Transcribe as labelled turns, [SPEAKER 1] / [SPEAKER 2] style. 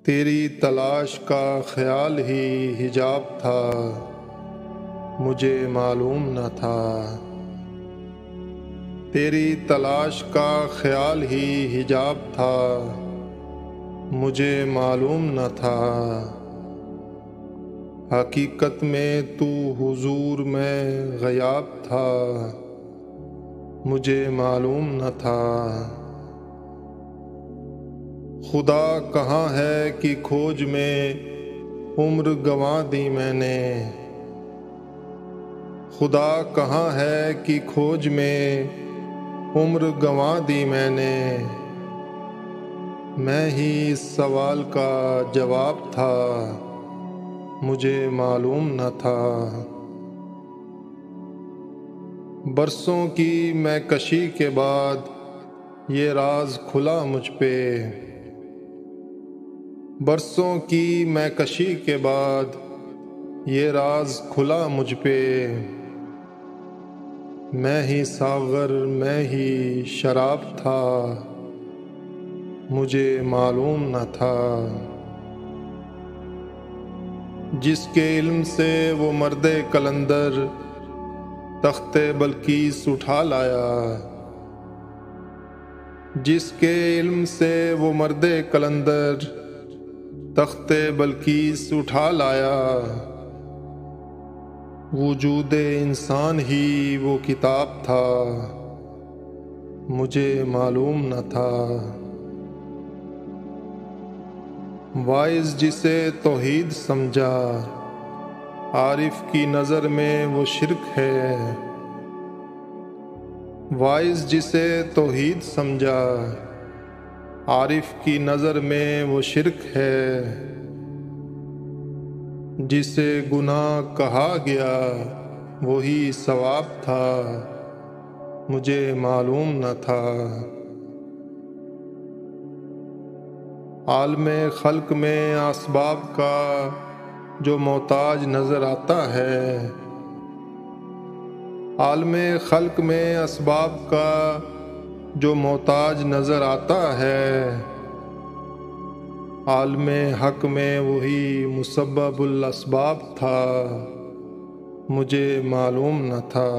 [SPEAKER 1] तेरी तलाश का ख्याल ही हिजाब था, मुझे मालूम न था। तेरी तलाश का ख्याल ही हिजाब था, मुझे मालूम न था। हकीकत में तू हुजूर में ग़याब था, मुझे मालूम न था। खुदा कहाँ है कि खोज में उम्र गंवा दी मैंने। खुदा कहाँ है कि खोज में उम्र गंवा दी मैंने। मैं ही इस सवाल का जवाब था, मुझे मालूम न था। बरसों की मैं कशी के बाद ये राज खुला मुझ पे। बरसों की मैं कशी के बाद ये राज खुला मुझ पे। मैं ही सागर मैं ही शराब था, मुझे मालूम न था। जिसके इल्म से वो मर्दे कलंदर तख्ते बल्कीस उठा लाया। जिसके इल्म से वो मर्दे कलंदर तख्ते बल्कीस उठा लाया। वजूदे इंसान ही वो किताब था, मुझे मालूम न था। वाइज जिसे तौहीद समझा, आरिफ की नज़र में वो शिरक है। वाइज जिसे तौहीद समझा, आरिफ की नज़र में वो शिरक है। जिसे गुनाह कहा गया वही सवाब था, मुझे मालूम न था। आलमे खल्क में असबाब का जो मोहताज नज़र आता है। आलमे खल्क में असबाब का जो मोहताज नज़र आता है। आलमे हक में वही मुसब्बबुल असबाब था, मुझे मालूम न था।